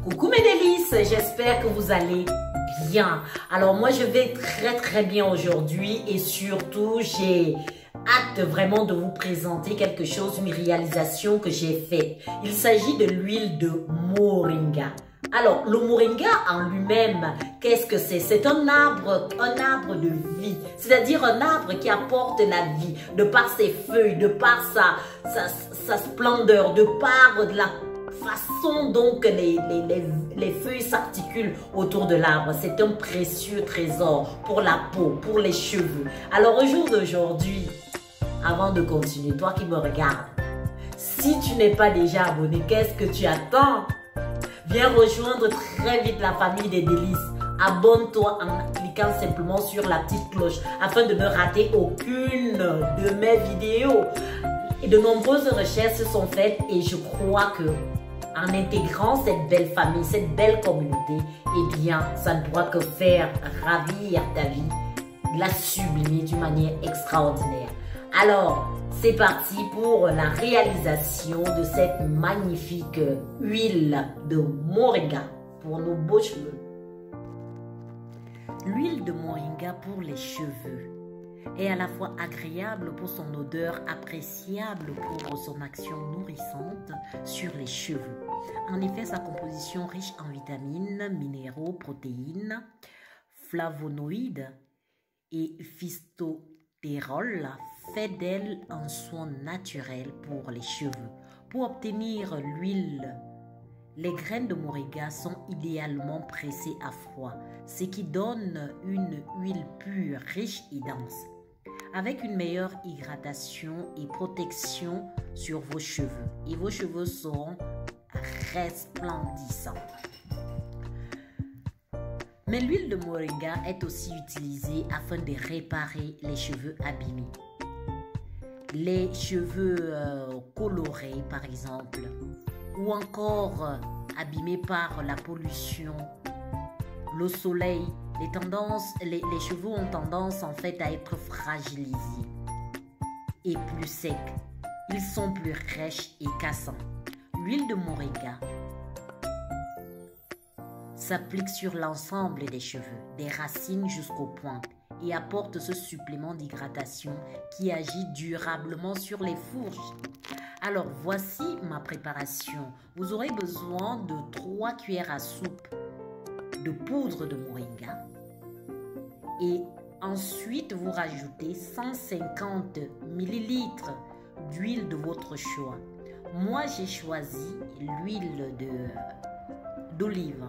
Coucou mes délices, j'espère que vous allez bien. Alors moi je vais très bien aujourd'hui et surtout j'ai hâte vraiment de vous présenter quelque chose, une réalisation que j'ai faite. Il s'agit de l'huile de moringa. Alors le moringa en lui-même, qu'est-ce que c'est? C'est un arbre de vie, c'est-à-dire un arbre qui apporte la vie de par ses feuilles, de par sa splendeur, de par de la façon dont les feuilles s'articulent autour de l'arbre. C'est un précieux trésor pour la peau, pour les cheveux. Alors au jour d'aujourd'hui, avant de continuer, toi qui me regardes, si tu n'es pas déjà abonné, qu'est-ce que tu attends? Viens rejoindre très vite la famille des délices. Abonne-toi en cliquant simplement sur la petite cloche afin de ne rater aucune de mes vidéos. Et de nombreuses recherches se sont faites et je crois que en intégrant cette belle famille, cette belle communauté, eh bien, ça ne pourra que faire ravir ta vie, la sublimer d'une manière extraordinaire. Alors, c'est parti pour la réalisation de cette magnifique huile de moringa pour nos beaux cheveux. L'huile de moringa pour les cheveux est à la fois agréable pour son odeur, appréciable pour son action nourrissante sur les cheveux. En effet, sa composition riche en vitamines, minéraux, protéines, flavonoïdes et phytotérol fait d'elle un soin naturel pour les cheveux. Pour obtenir l'huile, les graines de moringa sont idéalement pressées à froid, ce qui donne une huile pure, riche et dense, avec une meilleure hydratation et protection sur vos cheveux. Et vos cheveux seront resplendissants. Mais l'huile de moringa est aussi utilisée afin de réparer les cheveux abîmés. Les cheveux colorés par exemple, ou encore abîmés par la pollution, le soleil. Les cheveux ont tendance en fait à être fragilisés et plus secs. Ils sont plus rêches et cassants. L'huile de moringa s'applique sur l'ensemble des cheveux, des racines jusqu'aux pointes, et apporte ce supplément d'hydratation qui agit durablement sur les fourches. Alors voici ma préparation. Vous aurez besoin de 3 cuillères à soupe de poudre de moringa et ensuite vous rajoutez 150 ml d'huile de votre choix. Moi j'ai choisi l'huile d'olive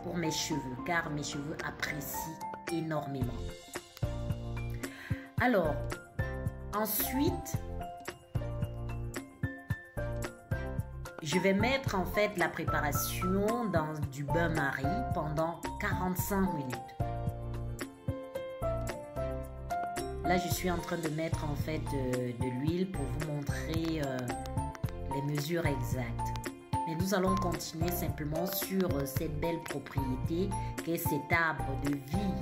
pour mes cheveux car mes cheveux apprécient énormément. Alors ensuite je vais mettre en fait la préparation dans du bain-marie pendant 45 minutes. Là, je suis en train de mettre en fait de l'huile pour vous montrer les mesures exactes. Mais nous allons continuer simplement sur cette belle propriété qu'est cet arbre de vie.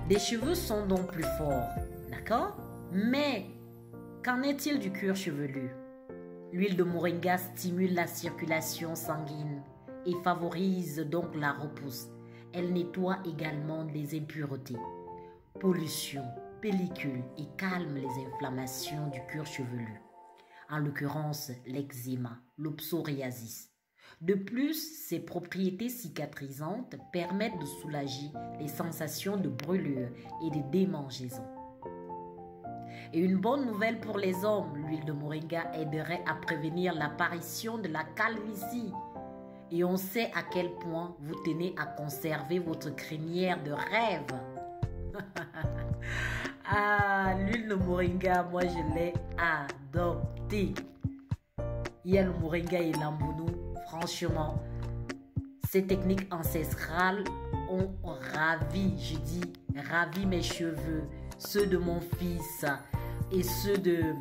Les cheveux sont donc plus forts, d'accord? Mais qu'en est-il du cuir chevelu? L'huile de moringa stimule la circulation sanguine et favorise donc la repousse. Elle nettoie également les impuretés, pollution, pellicule et calme les inflammations du cuir chevelu, en l'occurrence l'eczéma, le psoriasis. De plus, ses propriétés cicatrisantes permettent de soulager les sensations de brûlure et de démangeaison. Et une bonne nouvelle pour les hommes, l'huile de moringa aiderait à prévenir l'apparition de la calvitie. Et on sait à quel point vous tenez à conserver votre crinière de rêve. Ah, l'huile de moringa, moi je l'ai adoptée. Il y a le moringa et l'ambounou. Franchement, ces techniques ancestrales ont ravi, je dis ravi mes cheveux, ceux de mon fils et ceux des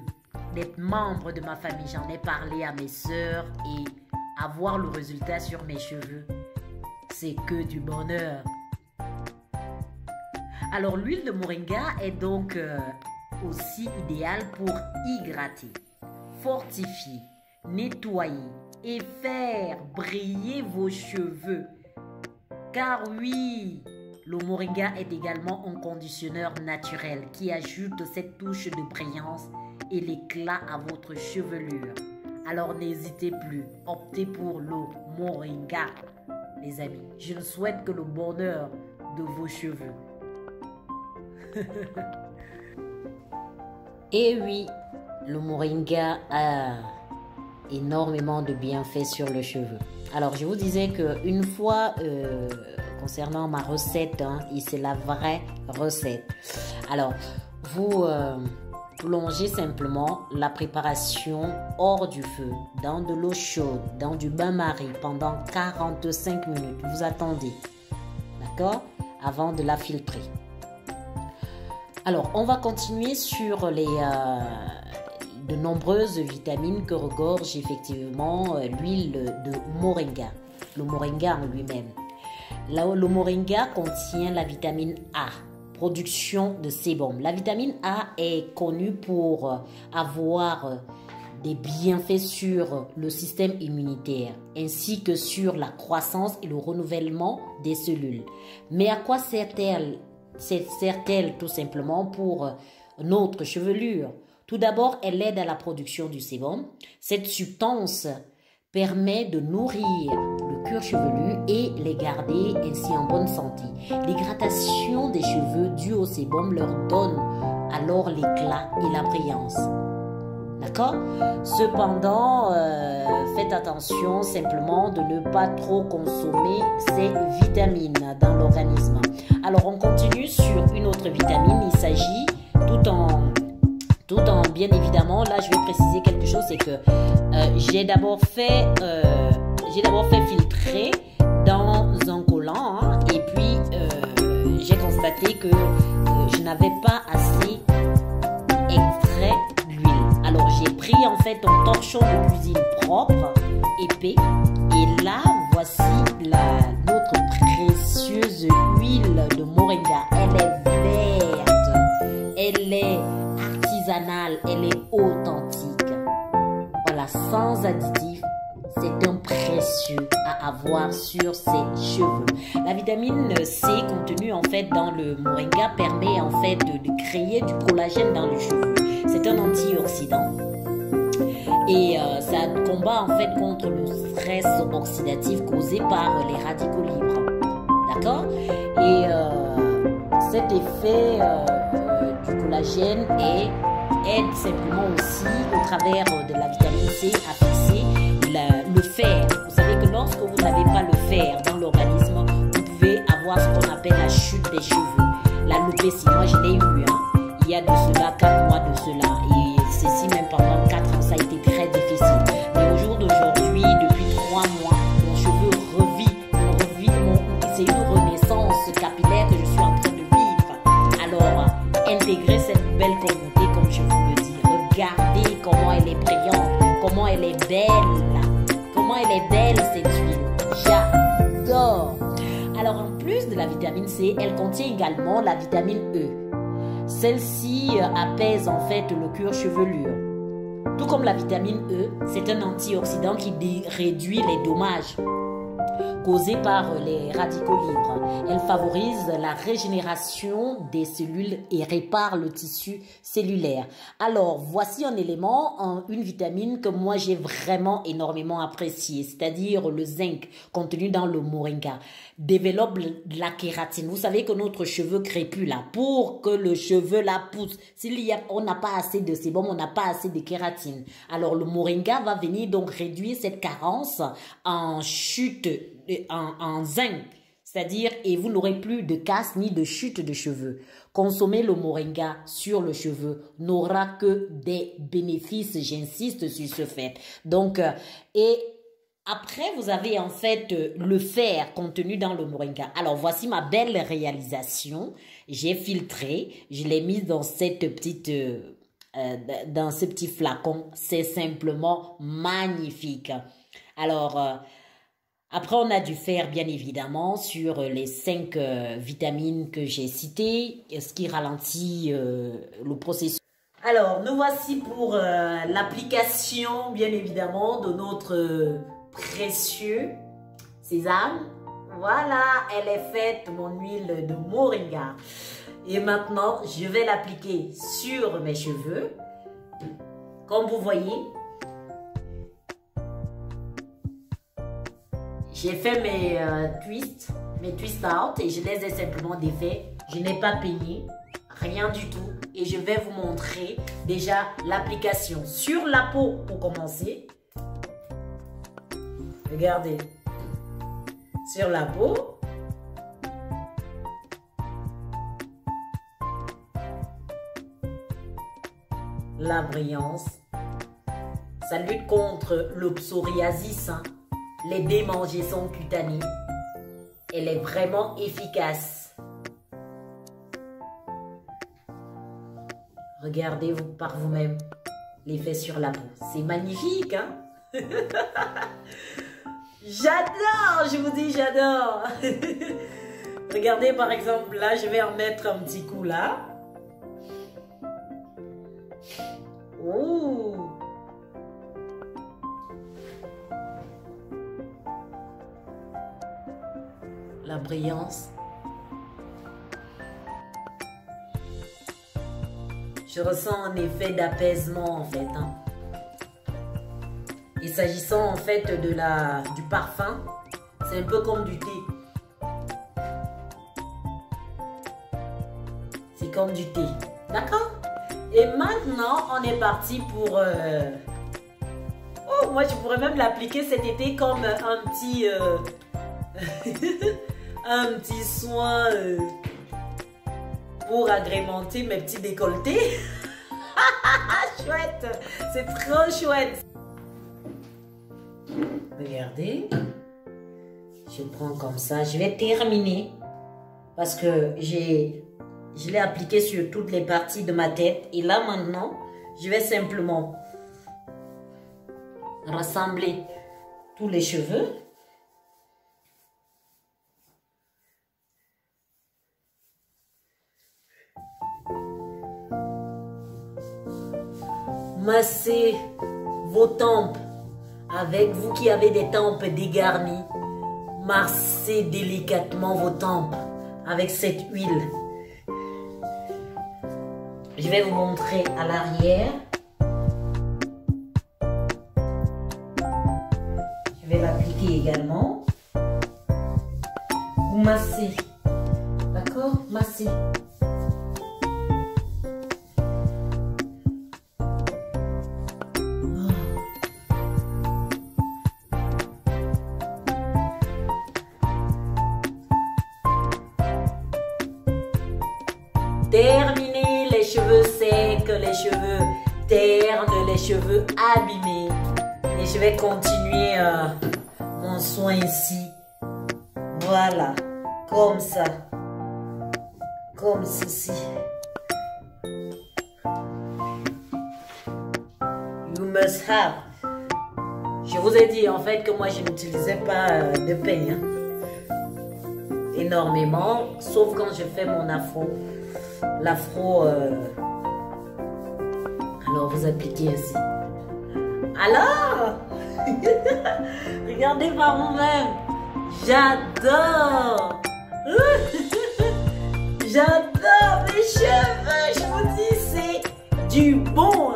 membres de ma famille. J'en ai parlé à mes sœurs et avoir le résultat sur mes cheveux, c'est que du bonheur. Alors l'huile de moringa est donc aussi idéale pour hydrater, fortifier, nettoyer et faire briller vos cheveux. Car oui, le moringa est également un conditionneur naturel qui ajoute cette touche de brillance et l'éclat à votre chevelure. Alors n'hésitez plus, optez pour le moringa, les amis. Je ne souhaite que le bonheur de vos cheveux. Et oui, le moringa a énormément de bienfaits sur le cheveu. Alors, je vous disais qu'une fois, concernant ma recette, et c'est la vraie recette. Alors, vous plongez simplement la préparation hors du feu, dans de l'eau chaude, dans du bain-marie pendant 45 minutes. Vous attendez, d'accord, avant de la filtrer. Alors, on va continuer sur de nombreuses vitamines que regorge effectivement l'huile de moringa, le moringa en lui-même. Le moringa contient la vitamine A, production de sébum. La vitamine A est connue pour avoir des bienfaits sur le système immunitaire ainsi que sur la croissance et le renouvellement des cellules. Mais à quoi sert-elle? Sert-elle tout simplement pour notre chevelure? Tout d'abord, elle aide à la production du sébum. Cette substance permet de nourrir le cuir chevelu et les garder ainsi en bonne santé. L'hydratation des cheveux due au sébum leur donne alors l'éclat et la brillance. D'accord? Cependant, faites attention simplement de ne pas trop consommer ces vitamines dans l'organisme. Alors, on continue sur une autre vitamine. Il s'agit tout en bien évidemment, là je vais préciser quelque chose, c'est que j'ai d'abord fait filtrer dans un collant et puis j'ai constaté que je n'avais pas assez extrait l'huile. Alors j'ai pris en fait un torchon de cuisine propre, épais, et là voici notre précieuse huile de moringa. Elle est verte, elle est artisanale, elle est authentique. Voilà, sans additifs, c'est un précieux à avoir sur ses cheveux. La vitamine C contenue en fait dans le moringa permet en fait de créer du collagène dans les cheveux. C'est un antioxydant et ça combat en fait contre le stress oxydatif causé par les radicaux libres. D'accord? Et cet effet du collagène aide simplement aussi au travers de la vitamine C à fixer le fer. Vous savez que lorsque vous n'avez pas le fer dans l'organisme, vous pouvez avoir ce qu'on appelle la chute des cheveux. L'alopécie, moi je l'ai eu, il y a de cela 4 mois de cela. Et ceci même pendant 4 ans, ça a été très difficile. Mais au jour d'aujourd'hui, depuis 3 mois, mon cheveu revit, c'est une renaissance capillaire que je suis en train de vivre. Alors, intégrez cette belle communauté comme je vous le dis. Regardez comment elle est brillante, comment elle est belle. Comment elle est belle cette huile. J'adore. Alors en plus de la vitamine C, elle contient également la vitamine E. Celle-ci apaise en fait le cuir chevelu. Tout comme la vitamine E, c'est un antioxydant qui réduit les dommages causés par les radicaux libres. Elle favorise la régénération des cellules et répare le tissu cellulaire. Alors, voici un élément, une vitamine que moi j'ai vraiment énormément apprécié, c'est-à-dire le zinc contenu dans le moringa. Développe la kératine. Vous savez que notre cheveu crépus là, pour que le cheveu la pousse, on n'a pas assez de sébum, on n'a pas assez de kératine. Alors, le moringa va venir donc réduire cette carence en chute, en zinc. C'est-à-dire, et vous n'aurez plus de casse ni de chute de cheveux. Consommer le moringa sur le cheveu n'aura que des bénéfices, j'insiste sur ce fait. Donc, et après, vous avez en fait le fer contenu dans le moringa. Alors, voici ma belle réalisation. J'ai filtré, je l'ai mis dans cette petite... dans ce petit flacon. C'est simplement magnifique. Alors... après, on a du fer, bien évidemment, sur les 5 vitamines que j'ai citées, ce qui ralentit le processus. Alors, nous voici pour l'application, bien évidemment, de notre précieux sésame. Voilà, elle est faite, mon huile de moringa. Et maintenant, je vais l'appliquer sur mes cheveux. Comme vous voyez, j'ai fait mes twists out et je les ai simplement défaits. Je n'ai pas peigné, rien du tout. Et je vais vous montrer déjà l'application sur la peau pour commencer. Regardez, sur la peau. La brillance. Ça lutte contre le psoriasis, hein, les démangeaisons cutanées. Elle est vraiment efficace. Regardez par vous-même l'effet sur la peau. C'est magnifique, hein? J'adore, je vous dis, j'adore. Regardez par exemple, là, je vais en mettre un petit coup là. Ouh. La brillance. Je ressens un effet d'apaisement en fait. Hein. Et s'agissant en fait du parfum, c'est un peu comme du thé. C'est comme du thé. D'accord? Et maintenant, on est parti pour... Oh, moi je pourrais même l'appliquer cet été comme un petit... un petit soin pour agrémenter mes petits décolletés. Chouette, c'est trop chouette. Regardez, je prends comme ça, je vais terminer parce que je l'ai appliqué sur toutes les parties de ma tête et là maintenant, je vais simplement rassembler tous les cheveux. Massez vos tempes, avec vous qui avez des tempes dégarnies, massez délicatement vos tempes avec cette huile. Je vais vous montrer à l'arrière. Je vais l'appliquer également. Vous massez, d'accord? Massez. Terminez les cheveux secs, les cheveux ternes, les cheveux abîmés. Et je vais continuer mon soin ici. Voilà, comme ça. Comme ceci. You must have. Je vous ai dit en fait que moi je n'utilisais pas de peigne. Hein. Énormément, sauf quand je fais mon afro. L'afro, alors vous appliquez ainsi. Alors, regardez par vous-même. J'adore. J'adore mes cheveux. Je vous dis, c'est du bon.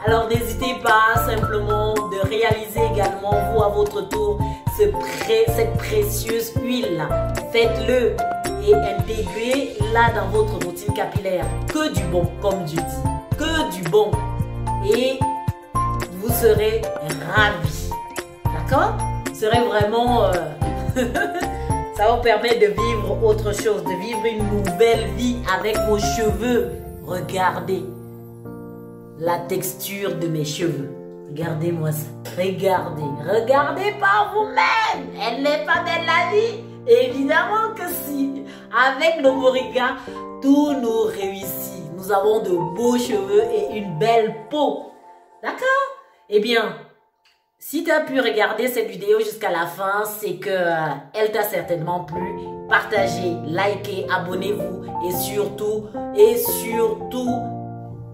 Alors n'hésitez pas simplement de réaliser également vous à votre tour cette précieuse huile là. Faites-le. Et intégrez-la dans votre routine capillaire. Que du bon, comme Dieu dit. Que du bon. Et vous serez ravis. D'accord? Vous serez vraiment... ça vous permet de vivre autre chose, de vivre une nouvelle vie avec vos cheveux. Regardez la texture de mes cheveux. Regardez-moi ça. Regardez. Regardez par vous-même. Elle n'est pas belle la vie? Évidemment que si. Avec le moringa, tout nous réussit. Nous avons de beaux cheveux et une belle peau. D'accord? Eh bien, si tu as pu regarder cette vidéo jusqu'à la fin, c'est que elle t'a certainement plu. partagez, likez, abonnez-vous et surtout,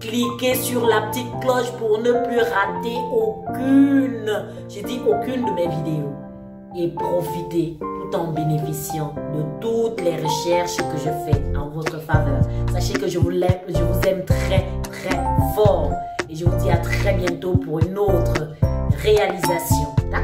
cliquez sur la petite cloche pour ne plus rater aucune, je dis aucune de mes vidéos. Et profitez tout en bénéficiant de toutes les recherches que je fais en votre faveur. Sachez que je vous aime très très fort. Et je vous dis à très bientôt pour une autre réalisation. D'accord?